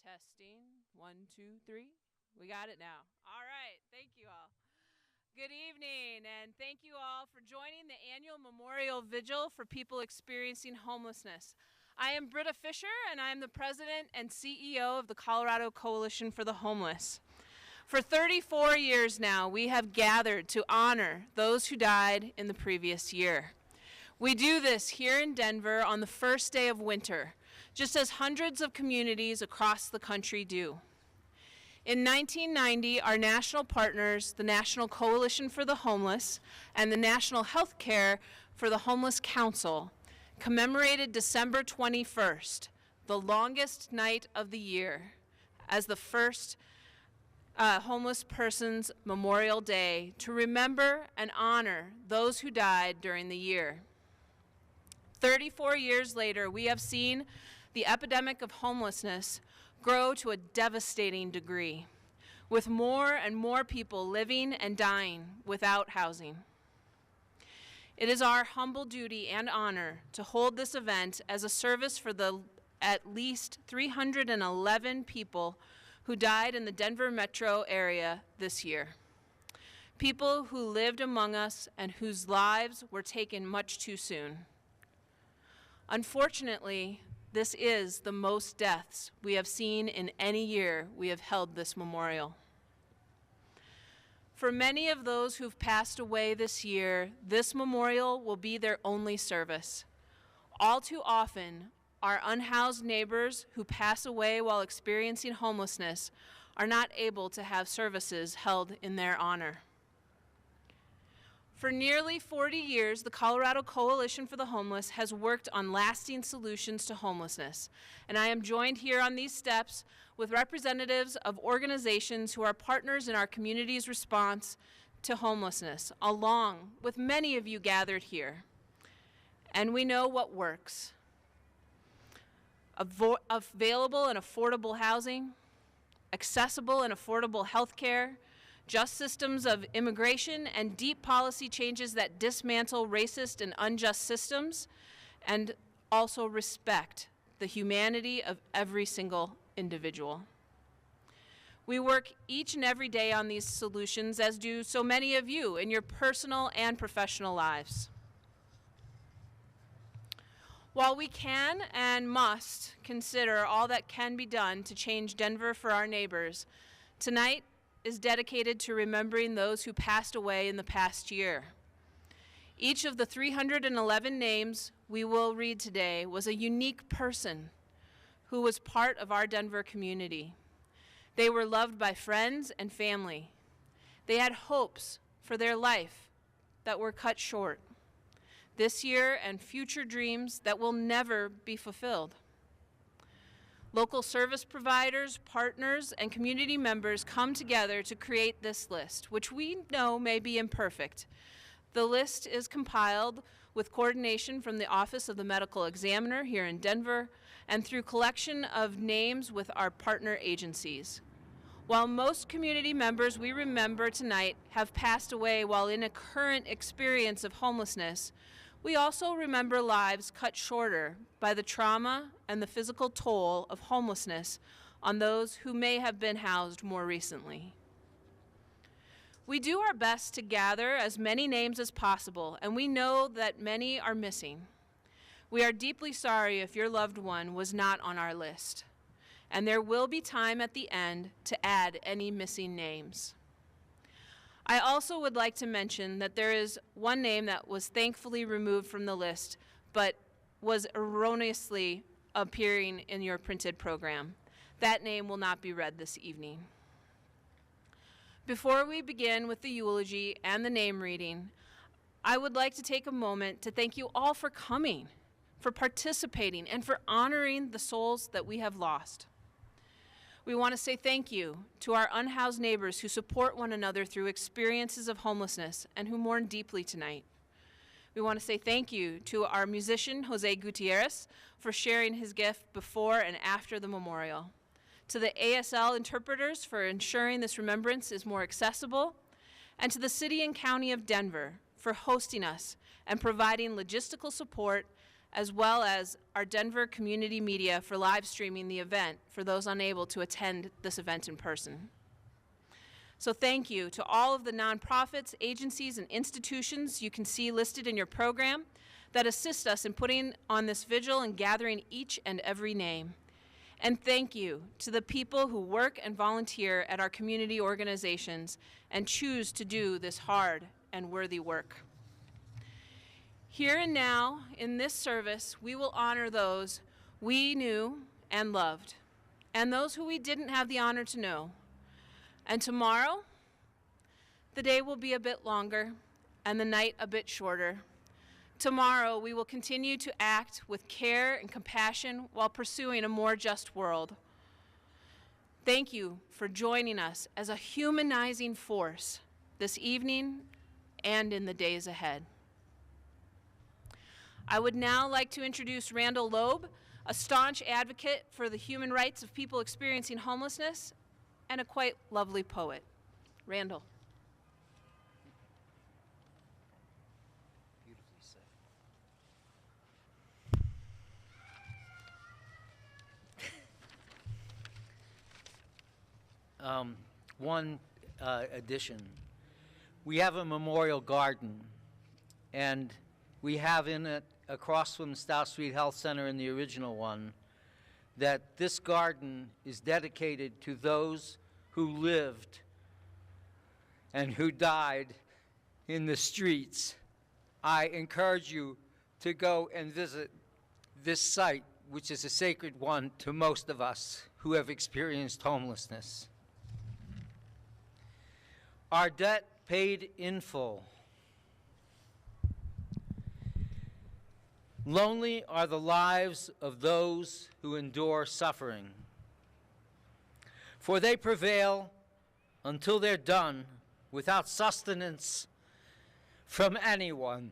Testing. 1, 2, 3. We got it now. All right. Thank you all. Good evening, and thank you all for joining the annual Memorial Vigil for people experiencing homelessness. I am Britta Fisher, and I am the president and CEO of the Colorado Coalition for the Homeless. For 34 years now, we have gathered to honor those who died in the previous year. We do this here in Denver on the first day of winter, just as hundreds of communities across the country do. In 1990, our national partners, the National Coalition for the Homeless and the National Health Care for the Homeless Council, commemorated December 21st, the longest night of the year, as the first Homeless Persons Memorial Day to remember and honor those who died during the year. 34 years later, we have seen the epidemic of homelessness grow to a devastating degree, with more and more people living and dying without housing. It is our humble duty and honor to hold this event as a service for the at least 311 people who died in the Denver metro area this year. People who lived among us and whose lives were taken much too soon. Unfortunately, this is the most deaths we have seen in any year we have held this memorial. For many of those who've passed away this year, this memorial will be their only service. All too often, our unhoused neighbors who pass away while experiencing homelessness are not able to have services held in their honor. For nearly 40 years, the Colorado Coalition for the Homeless has worked on lasting solutions to homelessness, and I am joined here on these steps with representatives of organizations who are partners in our community's response to homelessness, along with many of you gathered here. And we know what works. Available and affordable housing, accessible and affordable health care, just systems of immigration, and deep policy changes that dismantle racist and unjust systems, and also respect the humanity of every single individual. We work each and every day on these solutions, as do so many of you in your personal and professional lives. While we can and must consider all that can be done to change Denver for our neighbors, tonight is dedicated to remembering those who passed away in the past year. Each of the 311 names we will read today was a unique person who was part of our Denver community. They were loved by friends and family. They had hopes for their life that were cut short. This year and future dreams that will never be fulfilled. Local service providers, partners, and community members come together to create this list, which we know may be imperfect. The list is compiled with coordination from the Office of the Medical Examiner here in Denver and through collection of names with our partner agencies. While most community members we remember tonight have passed away while in a current experience of homelessness, we also remember lives cut shorter by the trauma and the physical toll of homelessness on those who may have been housed more recently. We do our best to gather as many names as possible, and we know that many are missing. We are deeply sorry if your loved one was not on our list, and there will be time at the end to add any missing names. I also would like to mention that there is one name that was thankfully removed from the list, but was erroneously appearing in your printed program. That name will not be read this evening. Before we begin with the eulogy and the name reading, I would like to take a moment to thank you all for coming, for participating, and for honoring the souls that we have lost. We want to say thank you to our unhoused neighbors who support one another through experiences of homelessness and who mourn deeply tonight. We want to say thank you to our musician, Jose Gutierrez, for sharing his gift before and after the memorial. To the ASL interpreters for ensuring this remembrance is more accessible, and to the City and County of Denver for hosting us and providing logistical support as well as our Denver community media for live streaming the event for those unable to attend this event in person. So thank you to all of the nonprofits, agencies, and institutions you can see listed in your program that assist us in putting on this vigil and gathering each and every name. And thank you to the people who work and volunteer at our community organizations and choose to do this hard and worthy work. Here and now, in this service, we will honor those we knew and loved, and those who we didn't have the honor to know. And tomorrow, the day will be a bit longer and the night a bit shorter. Tomorrow, we will continue to act with care and compassion while pursuing a more just world. Thank you for joining us as a humanizing force this evening and in the days ahead. I would now like to introduce Randall Loeb, a staunch advocate for the human rights of people experiencing homelessness and a quite lovely poet. Randall. One addition. We have a memorial garden, and we have in it, across from the Stout Street Health Center in the original one, that this garden is dedicated to those who lived and who died in the streets. I encourage you to go and visit this site, which is a sacred one to most of us who have experienced homelessness. Our debt paid in full. Lonely are the lives of those who endure suffering, for they prevail until they're done without sustenance from anyone.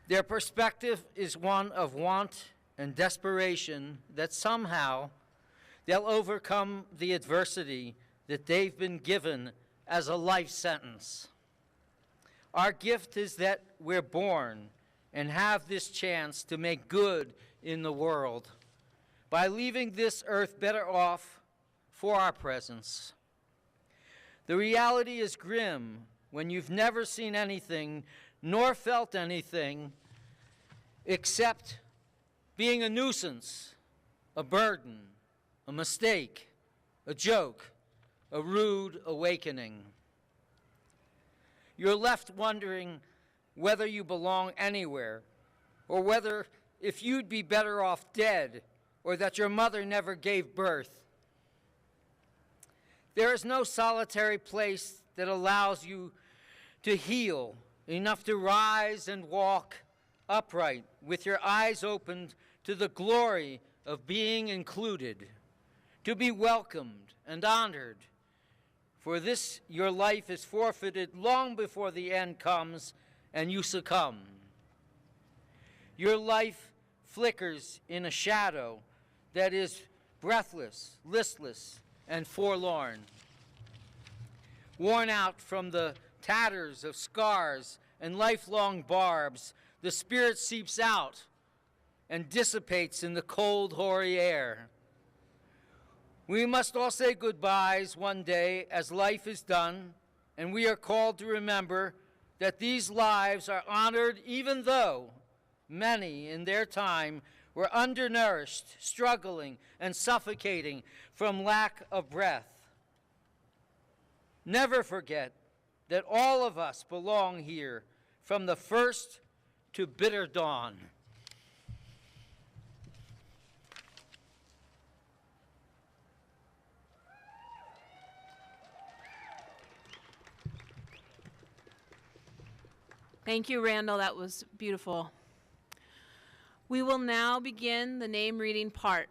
Their perspective is one of want and desperation that somehow they'll overcome the adversity that they've been given as a life sentence. Our gift is that we're born and have this chance to make good in the world by leaving this earth better off for our presence. The reality is grim when you've never seen anything nor felt anything except being a nuisance, a burden, a mistake, a joke, a rude awakening. You're left wondering whether you belong anywhere, or whether if you'd be better off dead, or that your mother never gave birth. There is no solitary place that allows you to heal enough to rise and walk upright with your eyes opened to the glory of being included, to be welcomed and honored. For this, your life is forfeited long before the end comes and you succumb. Your life flickers in a shadow that is breathless, listless, and forlorn. Worn out from the tatters of scars and lifelong barbs, the spirit seeps out and dissipates in the cold, hoary air. We must all say goodbyes one day as life is done, and we are called to remember that these lives are honored even though many in their time were undernourished, struggling, and suffocating from lack of breath. Never forget that all of us belong here from the first to bitter dawn. Thank you, Randall. That was beautiful. We will now begin the name reading part.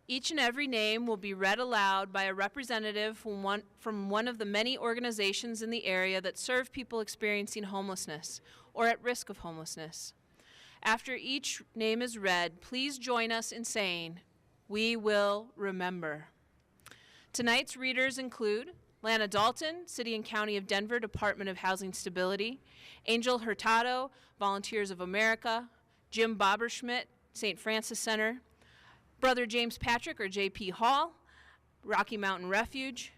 Each and every name will be read aloud by a representative from one of the many organizations in the area that serve people experiencing homelessness or at risk of homelessness. After each name is read, please join us in saying, "We will remember." Tonight's readers include Lana Dalton, City and County of Denver, Department of Housing Stability; Angel Hurtado, Volunteers of America; Jim Bobberschmidt, St. Francis Center, Brother James Patrick, or J.P. Hall, Rocky Mountain Refuge,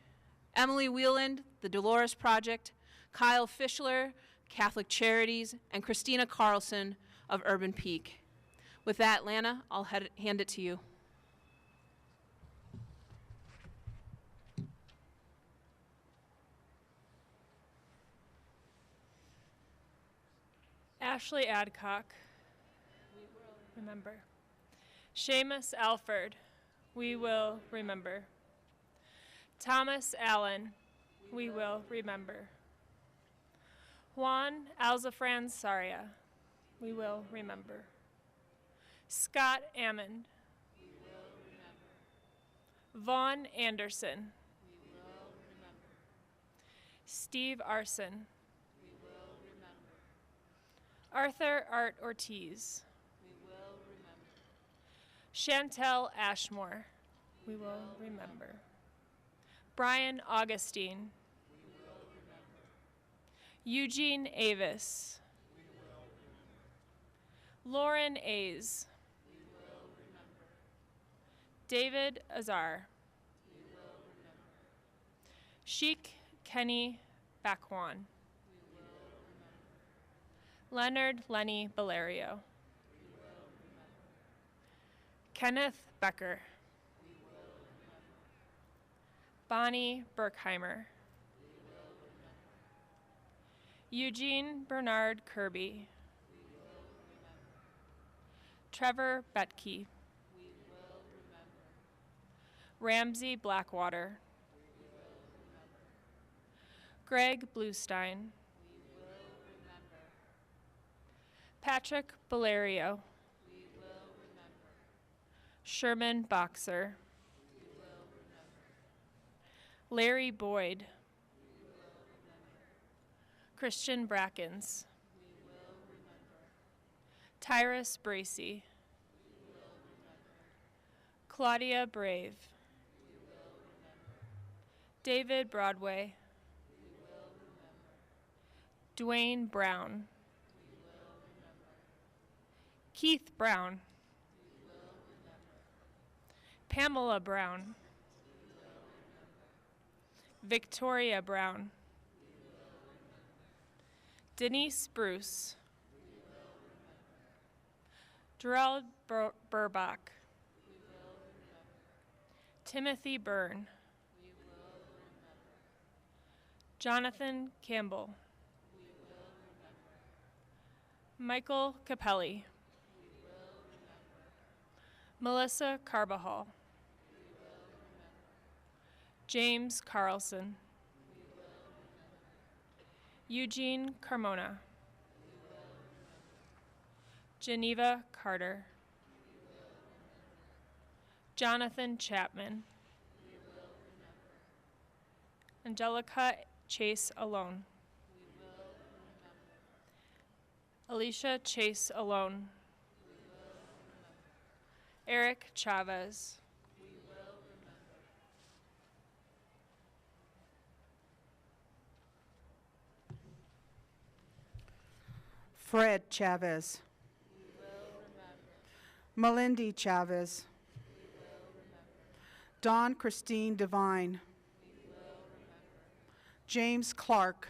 Emily Wheeland, the Dolores Project, Kyle Fischler, Catholic Charities, and Christina Carlson of Urban Peak. With that, Lana, I'll hand it to you. Ashley Adcock, we will remember. Seamus Alford, we will remember. Thomas Allen, we will remember. Juan Alzafran Saria, we will remember. Scott Ammond, we will remember. Vaughn Anderson, we will remember. Steve Arson, we will remember. Arthur Art Ortiz, we will remember. Chantel Ashmore, we will remember. Brian Augustine, we will remember. Eugene Avis, we will remember. Lauren Ays, we will remember. David Azar, we will remember. Sheikh Kenny Bakwan, we will remember. Leonard Lenny Valerio, we will remember. Kenneth Becker, we will remember. Bonnie Berkheimer, we will remember. Eugene Bernard Kirby, we will remember. Trevor Betke, we will remember. Ramsey Blackwater, we will remember. Greg Bluestein, we will remember. Patrick Valerio, we will remember. Sherman Boxer, we will remember. Larry Boyd, we will remember. Christian Brackens, we will remember. Tyrus Bracey, we will remember. Claudia Brave, we will remember. David Broadway, we will remember. Dwayne Brown, we will remember. Keith Brown, we will remember. Pamela Brown, we will remember. Victoria Brown, we will remember. Denise Bruce, we will remember. Darrell Burbach, we will remember. Timothy Byrne, we will remember. Jonathan Campbell, we will remember. Michael Capelli, we will remember. Melissa Carbajal, we will remember. James Carlson, we will remember. Eugene Carmona, we will remember. Geneva Carter, we will remember. Jonathan Chapman, we will remember. Angelica Chase Alone, we will remember. Alicia Chase Alone, we will remember. Eric Chavez, we will remember. Fred Chavez, We will remember. Melindy Chavez, We will remember. Dawn Christine Devine, We will remember. James Clark,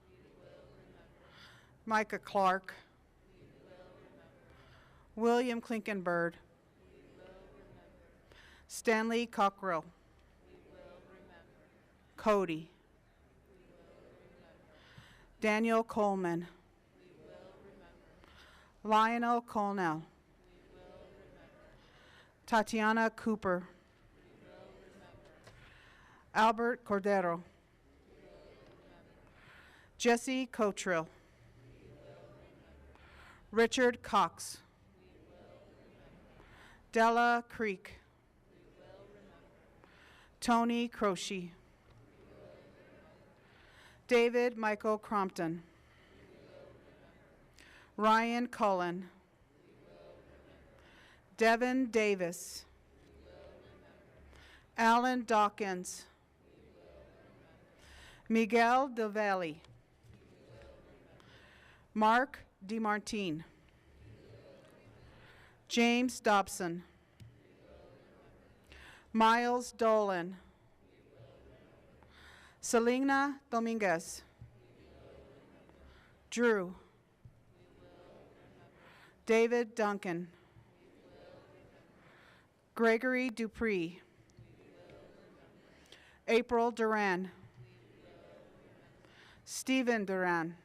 We will remember. Micah Clark, We will remember. William Klinkenberg, We will remember. Stanley Cockrell, We will remember. Cody, We will remember. Daniel Coleman, We will remember. Lionel Colnell, We will remember. Tatiana Cooper, We will remember. Albert Cordero, We will remember. Jesse Cotrill, We will remember. Richard Cox, We will remember. Della Creek, We will remember. Tony Croce, We will remember. David Michael Crompton, We will remember. Ryan Cullen, We will remember. Devin Davis, We will remember. Alan Dawkins, We will remember. Miguel Del Valle, We will remember. Mark DeMartine, We will remember. James Dobson. Miles Dolan. Selena Dominguez. Drew. David Duncan. Gregory Dupree. April Duran. Stephen Duran.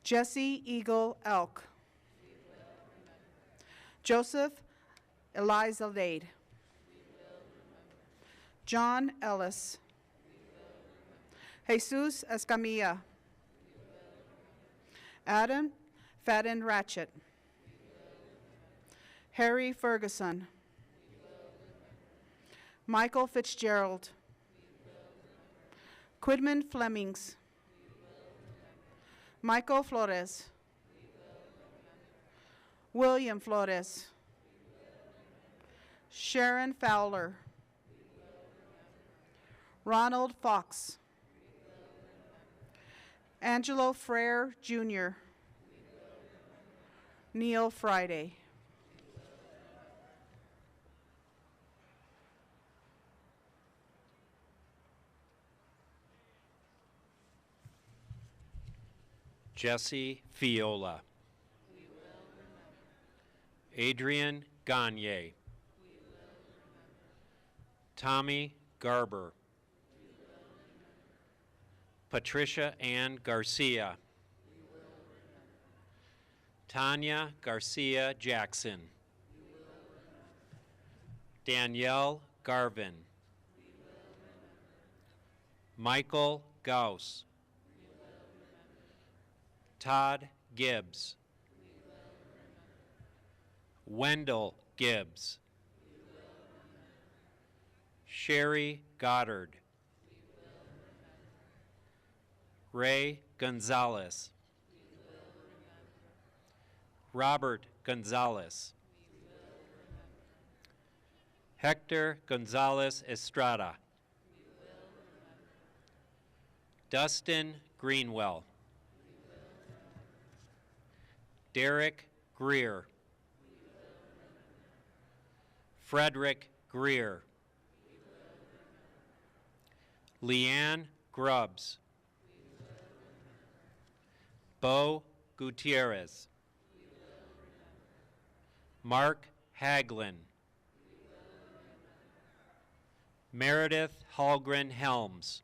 Jesse Eagle Elk. Joseph Elizalade. John Ellis. Jesus Escamilla. Adam Fadden Ratchet. Harry Ferguson. Michael Fitzgerald. Quidman Flemings. Michael Flores. William Flores. Sharon Fowler. Ronald Fox. Angelo Frere, Jr. Neil Friday. Jesse Fiola. Adrian Gagne. Tommy Garber. Patricia Ann Garcia. Tanya Garcia Jackson. Danielle Garvin. Michael Gauss. Todd Gibbs. Wendell Gibbs. Sherry Goddard. Ray Gonzalez. Robert Gonzalez. Hector Gonzalez Estrada. Dustin Greenwell. Derek Greer. Frederick Greer. Leanne Grubbs. Bo Gutierrez. Mark Haglin. Meredith Hallgren Helms.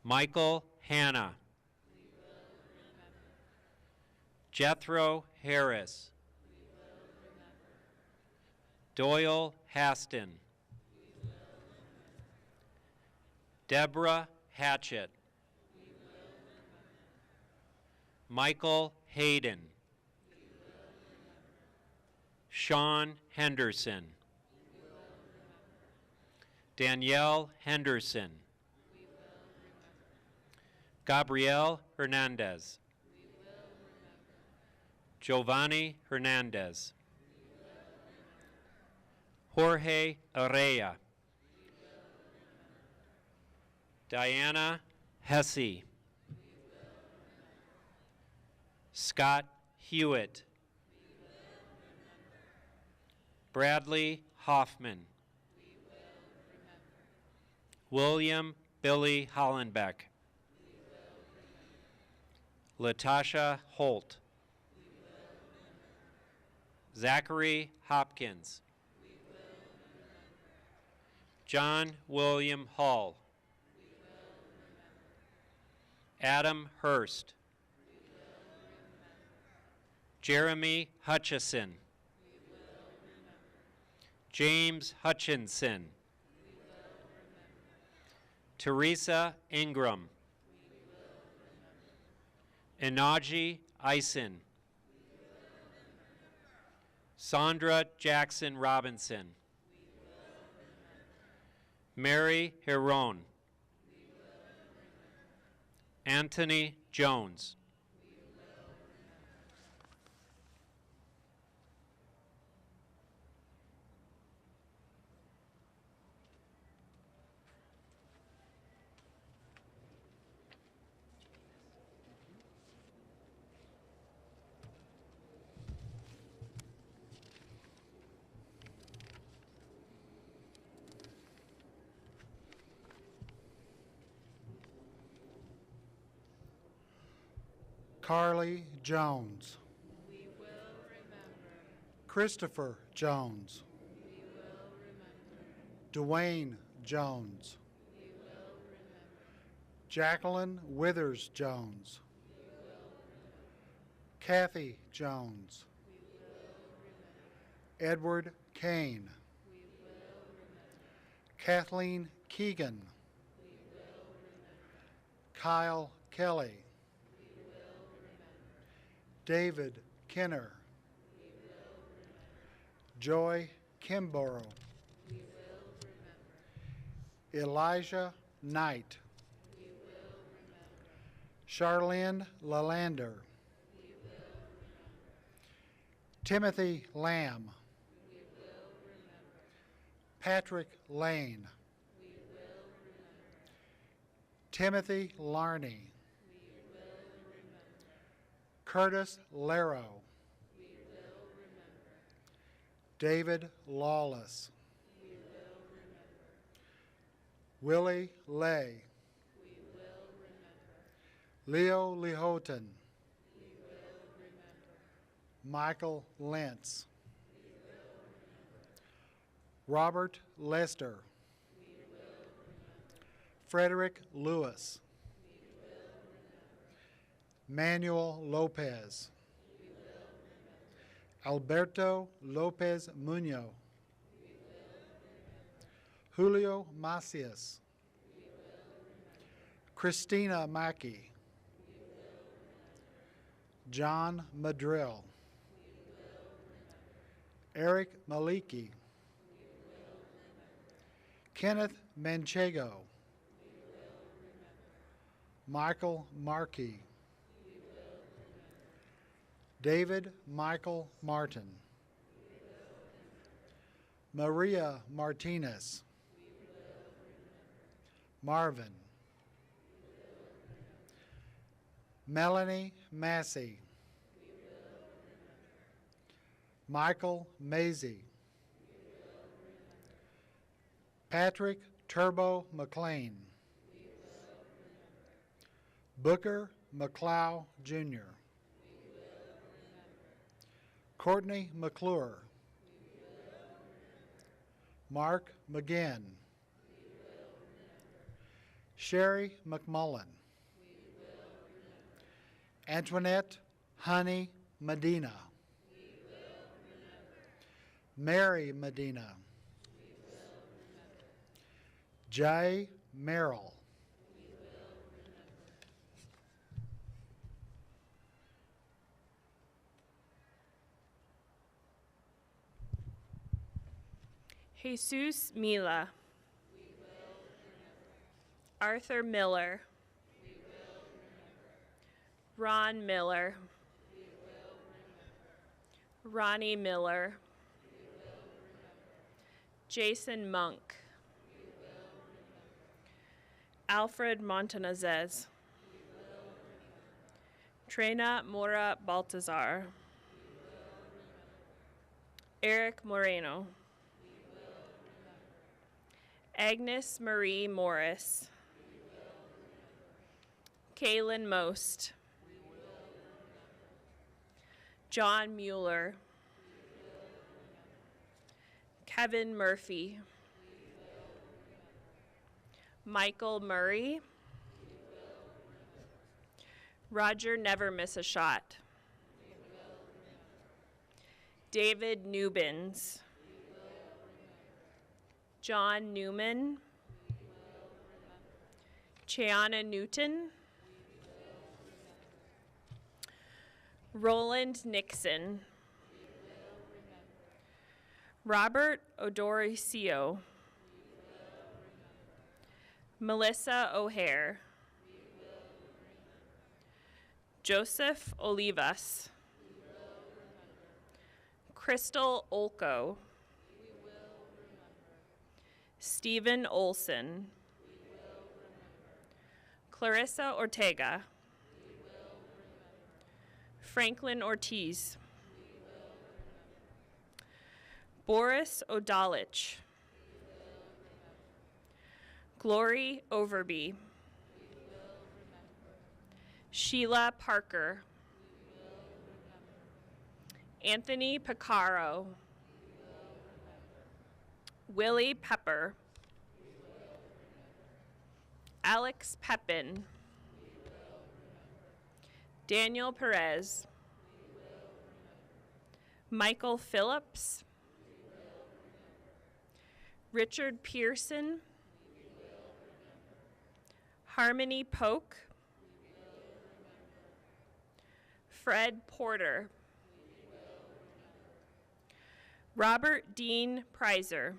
Michael Hanna. Jethro Harris. Doyle Haston. Deborah Hatchett. Michael Hayden. Sean Henderson. Danielle Henderson. Gabrielle Hernandez. Giovanni Hernandez. Jorge Arrea. Diana Hesse. Scott Hewitt. Bradley Hoffman. William Billy Hollenbeck. Latasha Holt. Zachary Hopkins. John William Hall. Adam Hurst. Jeremy Hutchison. James Hutchinson. Teresa Ingram. Inaji Eisen. Sandra Jackson Robinson. Mary Heron. Anthony Jones. Carly Jones. We will remember. Christopher Jones. We will remember. Dwayne Jones. We will remember. Jacqueline Withers Jones. We will remember. Kathy Jones. We will remember. Edward Kane. We will remember. Kathleen Keegan. We will remember. Kyle Kelly. We will remember. David Kenner. We will remember. Joy Kimborough. We will remember. Elijah Knight. We will remember. Charlene Lalander. We will remember. Timothy Lamb. We will remember. Patrick Lane. We will remember. Timothy Larney. We will remember. Curtis Larrow. We will remember. David Lawless. We will remember. Willie Lay. We will remember. Leo Lehoten. We will remember. Michael Lentz. We will remember. Robert Lester. We will remember. Frederick Lewis. We will remember. Manuel Lopez. We will remember. Alberto Lopez Munoz. We will remember. Julio Macias. We will remember. Christina Mackey. We will remember. John Madrill. We will remember. Eric Maliki. We will remember. Kenneth Manchego. We will remember. Michael Markey. We will remember. David Michael Martin. We will remember. Maria Martinez. We will remember. Marvin. We will remember. Melanie Massey. We will remember. Michael Maisie. We will remember. Patrick Turbo McLean. We will remember. Booker McLeod Jr. We will remember. Courtney McClure. We will remember. Mark McGinn. We will remember. Sherry McMullen. We will remember. Antoinette Honey Medina. We will remember. Mary Medina. We will remember. Jay Merrill. We will remember. Jesus Mila. We will remember. Arthur Miller. We will remember. Ron Miller. We will remember. Ronnie Miller. We will remember. Jason Monk. We will remember. Alfred Montanazes. We will remember. Trena Mora Baltazar. We will remember. Eric Moreno. We will remember. Agnes Marie Morris. We will remember. Kaylin Most. We will remember. John Mueller. We will remember. Kevin Murphy. We will remember. Michael Murray. We will remember. Roger Never Miss a Shot. We will remember. David Newbins. We will remember. John Newman. We will remember. Chiana Newton. We will remember. Roland Nixon. We will remember. Robert Odoricio. We will remember. Melissa O'Hare. We will remember. Joseph Olivas. We will remember. Crystal Olko. We will remember. Stephen Olson. We will remember. Clarissa Ortega. We will remember. Franklin Ortiz. We will remember. Boris Odalich. We will remember. Glory Overby. We will remember. Sheila Parker. Anthony Picaro. Willie Pepper. Alex Pepin. Daniel Perez. Michael Phillips. Richard Pearson. Harmony Polk. Fred Porter. Robert Dean Prizer.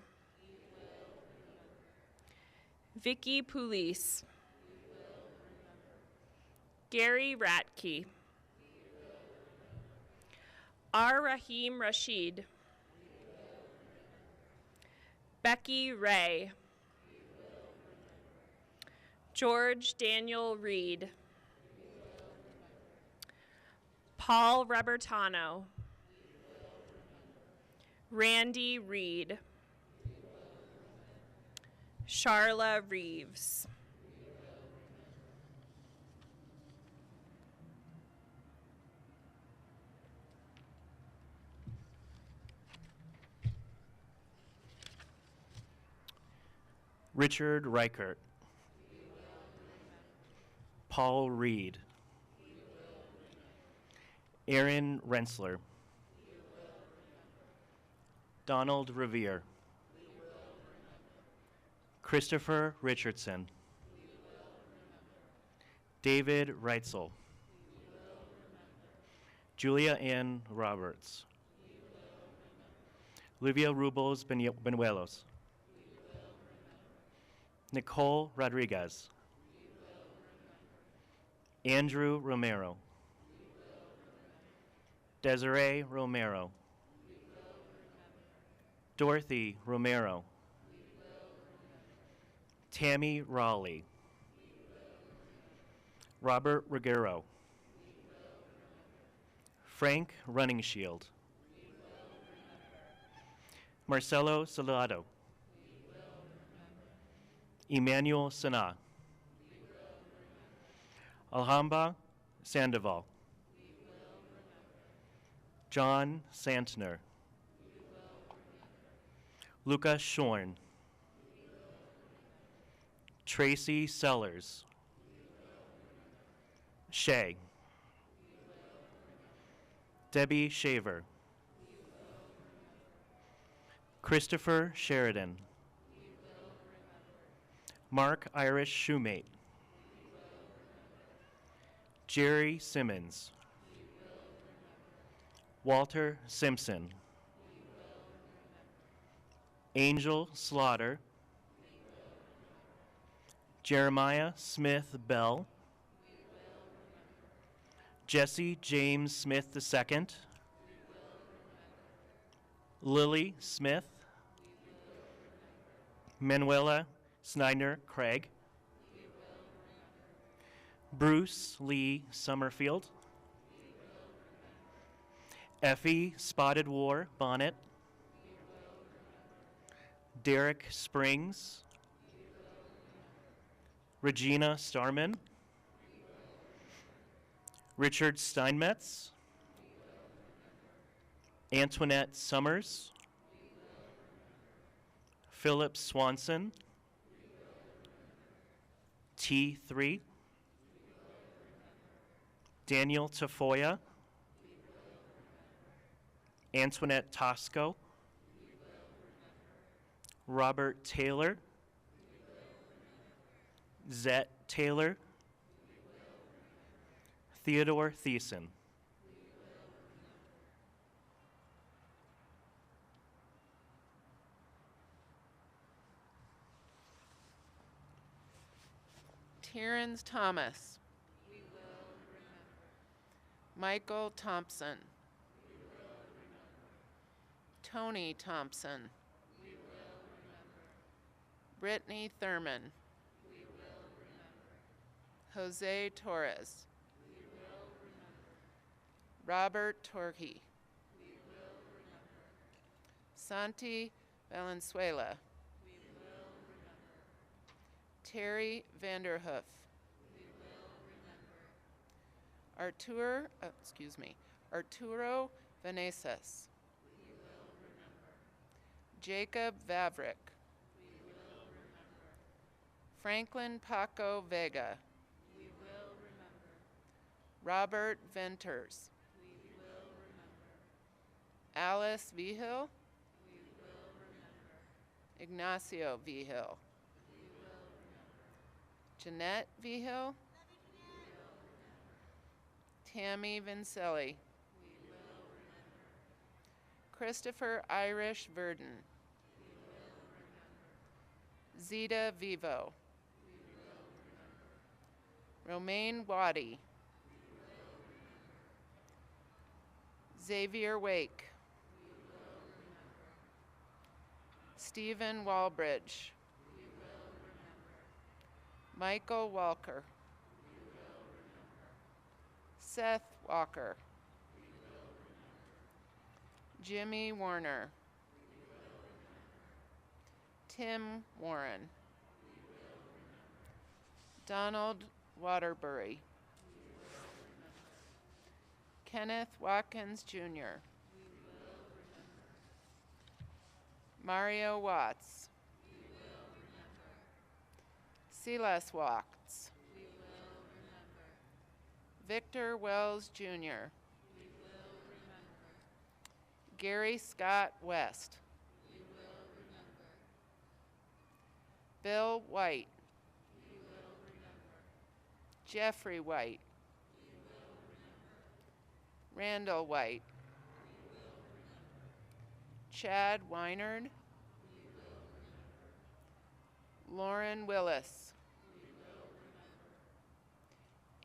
Vicky Pulis. Gary Ratke. R. Rahim Rashid. Becky Ray. George Daniel Reed. Paul Robertano. Randy Reed. Charla Reeves. Richard Reichert. Paul Reed. Aaron Rensler. Donald Revere. Christopher Richardson. David Reitzel. Julia Ann Roberts. Olivia Rubles Benuelos. Nicole Rodriguez. Andrew Romero. Desiree Romero. Dorothy Romero. Tammy Raleigh. Robert Ruggiero. Frank Runningshield. Marcelo Salado. Emmanuel Sana. Alhamba Sandoval. John Santner. Luca Shorn. Tracy Sellers. Shay. Debbie Shaver. Christopher Sheridan. Mark Irish Shoemate. Jerry Simmons. Walter Simpson. Angel Slaughter. Jeremiah Smith Bell. Jesse James Smith II. Lily Smith. Manuela Snyder Craig. Bruce Lee Summerfield. Effie Spotted War Bonnet. Derek Springs. Regina Starman. Richard Steinmetz. Antoinette Summers. Philip Swanson. T3. Daniel Tafoya. Antoinette Tosco. Robert Taylor. Zet Taylor. Theodore Thiessen. Terrence Thomas. Michael Thompson. Tony Thompson. Brittany Thurman. Jose Torres. Robert Torquay. Santi Valenzuela. Terry Vanderhoof. Arturo Vanessas. Jacob Vavrick. Franklin Paco Vega. Robert Venters. Alice Vigil. Ignacio Vigil. Jeanette Vigil. Tammy Vincelli. Christopher Irish Verdon. Zeta Vivo. Romaine Waddy. Xavier Wake. Stephen Walbridge. Michael Walker. Seth Walker. Jimmy Warner. Tim Warren. Donald Waterbury. Kenneth Watkins Jr. Mario Watts. Silas Watts. Victor Wells Jr. Gary Scott West. Bill White. Jeffrey White. Randall White. Chad Weinard. Lauren Willis.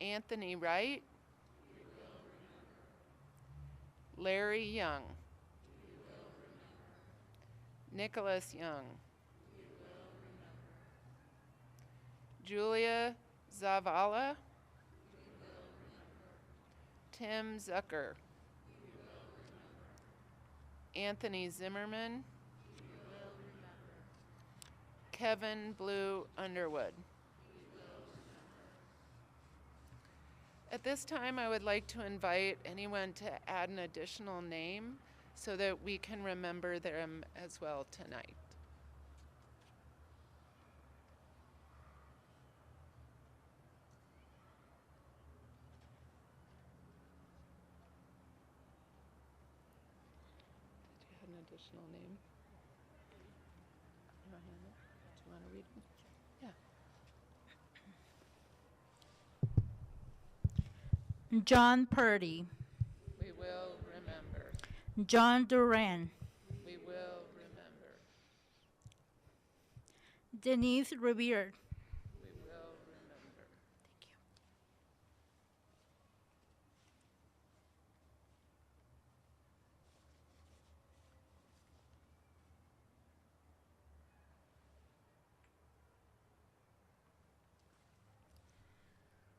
Anthony Wright. Larry Young. Nicholas Young. Julia Zavala. Tim Zucker. Anthony Zimmerman. Kevin Blue Underwood. At this time, I would like to invite anyone to add an additional name so that we can remember them as well tonight. Did you have an additional name? Do you want to read them? Yeah. John Purdy, We will remember. John Duran, We will remember. Denise Revere, We will remember.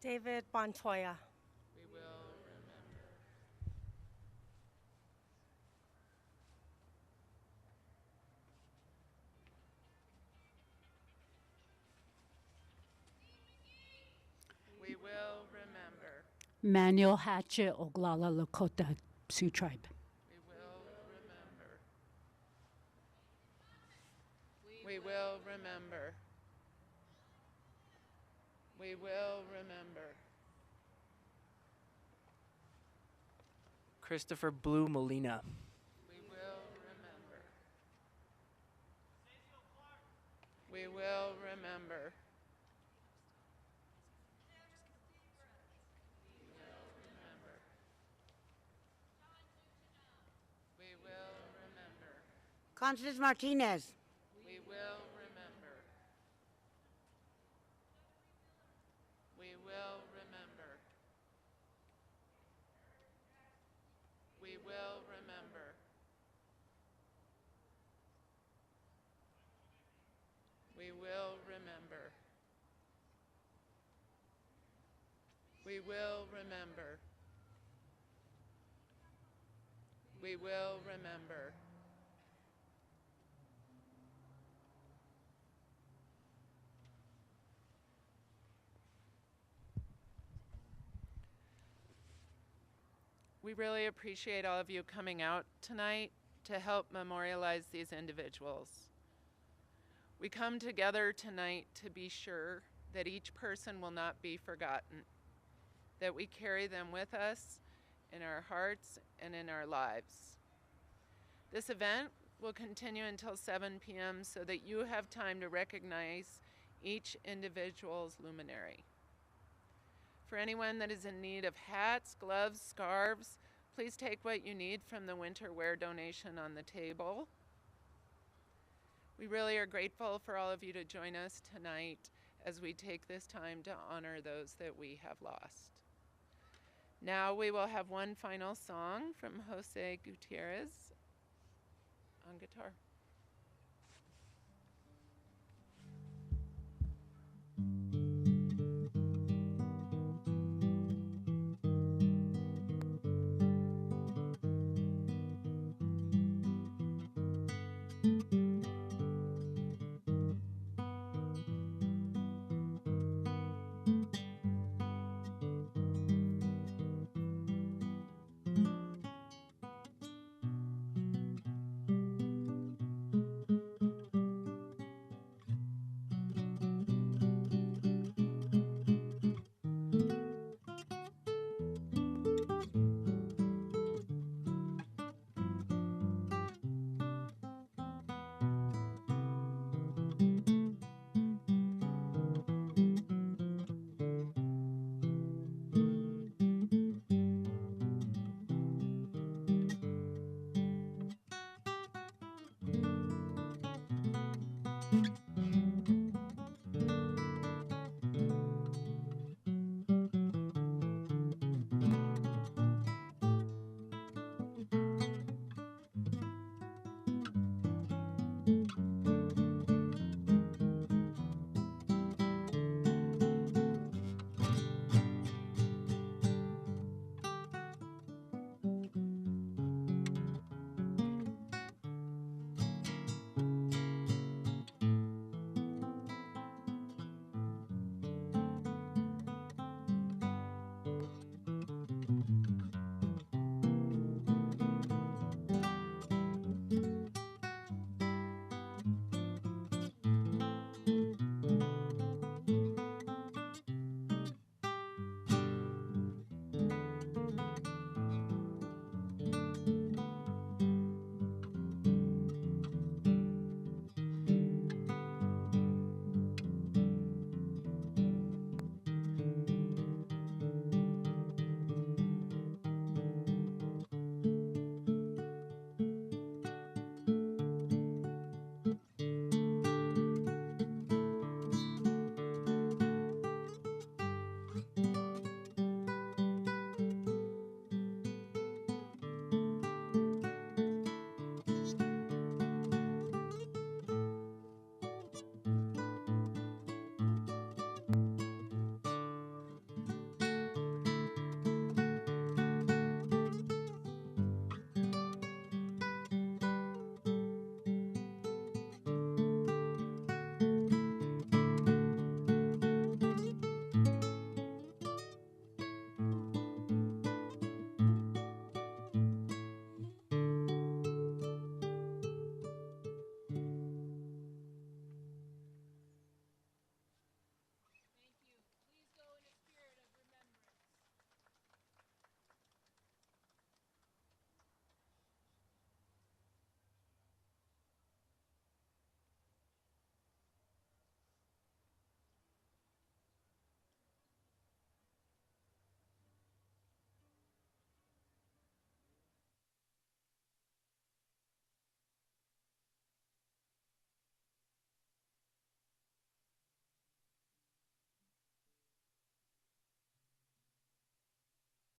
David Montoya. We will remember. We will remember. Manuel Hatchet, Oglala Lakota Sioux Tribe. We will remember. We will remember. We will remember. Christopher Blue Molina. We will remember. We will remember. We will remember. Constance Martinez. We will remember. We will remember. We will remember. We will remember. We will remember. We will remember. We really appreciate all of you coming out tonight to help memorialize these individuals. We come together tonight to be sure that each person will not be forgotten, that we carry them with us in our hearts and in our lives. This event will continue until 7 p.m. so that you have time to recognize each individual's luminary. For anyone that is in need of hats, gloves, scarves, please take what you need from the winter wear donation on the table. We really are grateful for all of you to join us tonight as we take this time to honor those that we have lost. Now we will have one final song from Jose Gutierrez on guitar.